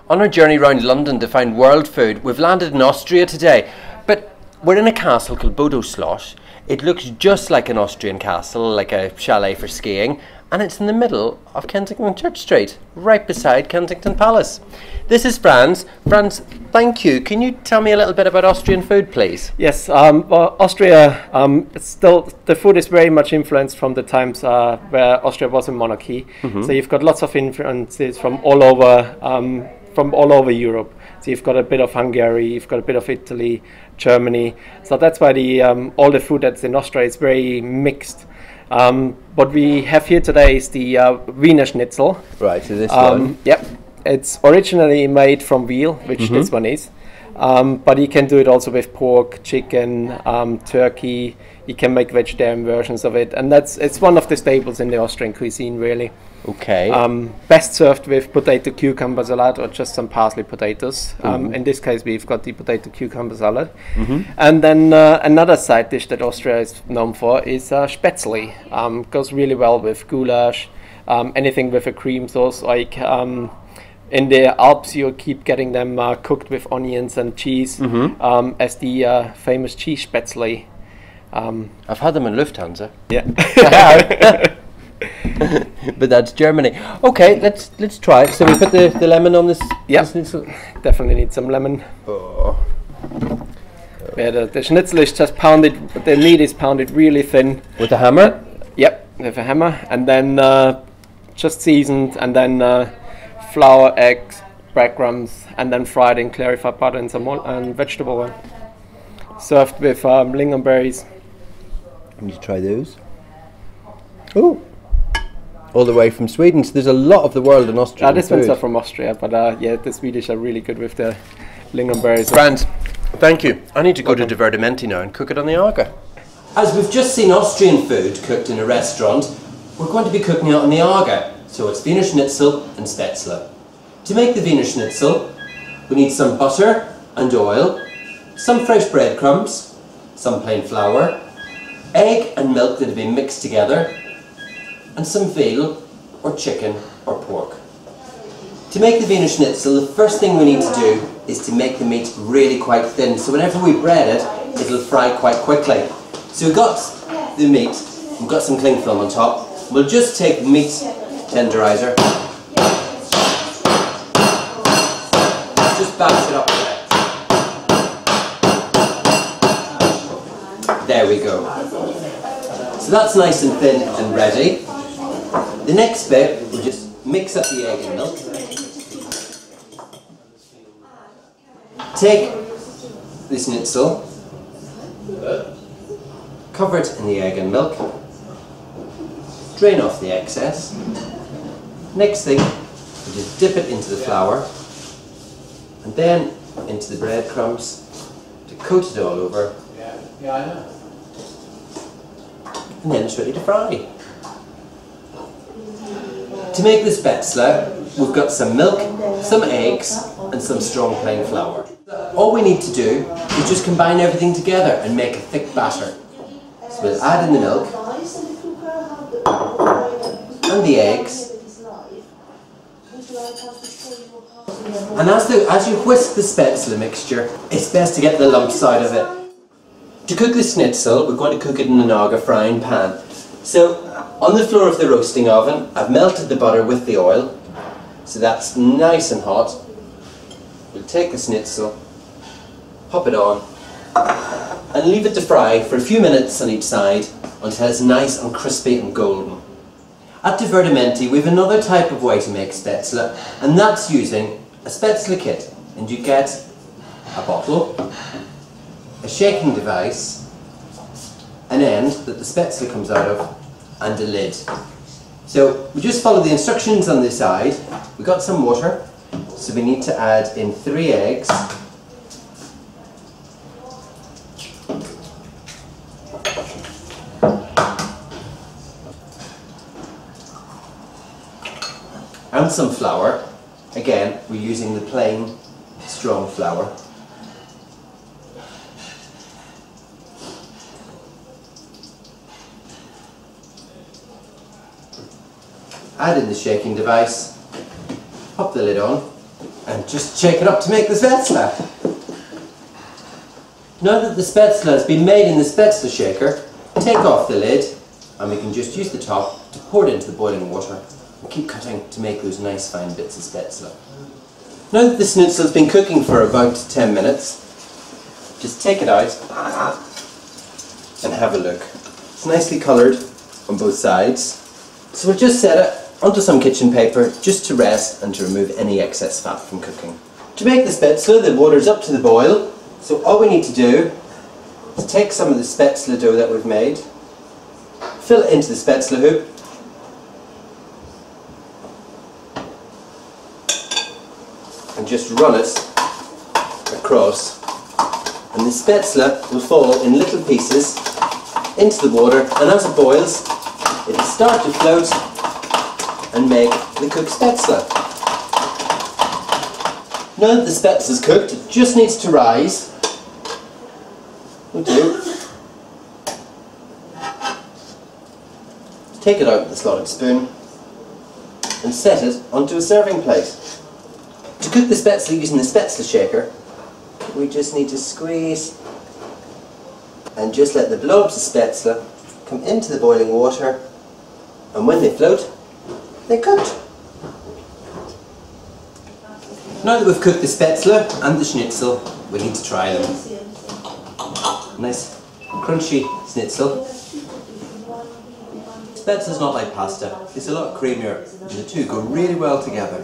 On our journey around London to find world food, we've landed in Austria today, but we're in a castle called Bodo Schloss. It looks just like an Austrian castle, like a chalet for skiing, and it's in the middle of Kensington Church Street, right beside Kensington Palace. This is Franz. Franz, thank you. Can you tell me a little bit about Austrian food, please? Yes, well, Austria, it's still, the food is very much influenced from the times where Austria was a monarchy. So you've got lots of influences from all over Europe. So you've got a bit of Hungary, you've got a bit of Italy, Germany. So that's why all the food that's in Austria is very mixed. What we have here today is the Wiener Schnitzel. Right, so this one. Yep, it's originally made from veal, which this one is. But you can do it also with pork, chicken, turkey. You can make vegetarian versions of it, and it's one of the staples in the Austrian cuisine, really. Okay. Best served with potato cucumber salad or just some parsley potatoes. In this case, we've got the potato cucumber salad. And then another side dish that Austria is known for is Spätzle. Goes really well with goulash, anything with a cream sauce, like in the Alps you keep getting them cooked with onions and cheese, as the famous cheese Spätzle. I've had them in Lufthansa. Yeah. But that's Germany. Okay, let's try it. So we put the lemon on this. Yeah, this definitely need some lemon. Oh. Yeah, the schnitzel is just pounded, the meat is pounded really thin. With a hammer? Yep, with a hammer, and then just seasoned, and then flour, eggs, breadcrumbs, and then fried in clarified butter and some vegetable oil. Served with lingonberries. Let me try those. Oh, all the way from Sweden. So there's a lot of the world in Austria. This one's not from Austria, but yeah, the Swedish are really good with the lingonberries. Franz, thank you. I need to go to Divertimenti now and cook it on the Aga. As we've just seen Austrian food cooked in a restaurant, we're going to be cooking it on the Aga. So it's Wiener Schnitzel and Spätzle. To make the Wiener Schnitzel, we need some butter and oil, some fresh breadcrumbs, some plain flour, egg and milk that have been mixed together, and some veal or chicken or pork. To make the Wiener Schnitzel, the first thing we need to do is to make the meat really quite thin, so whenever we bread it, it'll fry quite quickly. So we've got the meat, we've got some cling film on top. We'll just take the meat tenderizer, just bash it up a bit. There we go. So that's nice and thin and ready. The next bit, we'll just mix up the egg and milk. Take the schnitzel, cover it in the egg and milk, drain off the excess. Next thing, we just dip it into the flour, and then into the breadcrumbs to coat it all over. Yeah, I know. And then it's ready to fry. To make the Spätzle, we've got some milk, some eggs, and some strong plain flour. All we need to do is just combine everything together and make a thick batter. So we'll add in the milk and the eggs, and as you whisk the Spätzle mixture, it's best to get the lumps out of it. To cook the schnitzel, we're going to cook it in an Aga frying pan. So on the floor of the roasting oven, I've melted the butter with the oil, so that's nice and hot. We'll take the schnitzel, pop it on, and leave it to fry for a few minutes on each side until it's nice and crispy and golden. At Divertimenti, we have another type of way to make Spätzle, and that's using a Spätzle kit. And you get a bottle, a shaking device, an end that the Spätzle comes out of, and a lid. So we just follow the instructions on this side. We've got some water, so we need to add in 3 eggs, and some flour. Again, we're using the plain, strong flour. Add in the shaking device, pop the lid on, and just shake it up to make the Spätzle. Now that the Spätzle has been made in the Spätzle shaker, take off the lid and we can just use the top to pour it into the boiling water and keep cutting to make those nice fine bits of Spätzle. Now that the schnitzel has been cooking for about 10 minutes, just take it out and have a look. It's nicely coloured on both sides. So we'll just set it onto some kitchen paper just to rest and to remove any excess fat from cooking. To make the Spätzle, the water's up to the boil, so all we need to do is take some of the Spätzle dough that we've made, fill it into the Spätzle hoop, and just run it across, and the Spätzle will fall in little pieces into the water, and as it boils it will start to float and make the cooked Spätzle. Now that the Spätzle is cooked, it just needs to rise. Will do. Take it out with a slotted spoon and set it onto a serving plate. To cook the Spätzle using the Spätzle shaker, we just need to squeeze and just let the blobs of Spätzle come into the boiling water, and when they float, they're cooked. Now that we've cooked the Spätzle and the schnitzel, we need to try them. Nice crunchy schnitzel. Spätzle's not like pasta, it's a lot creamier and the two go really well together.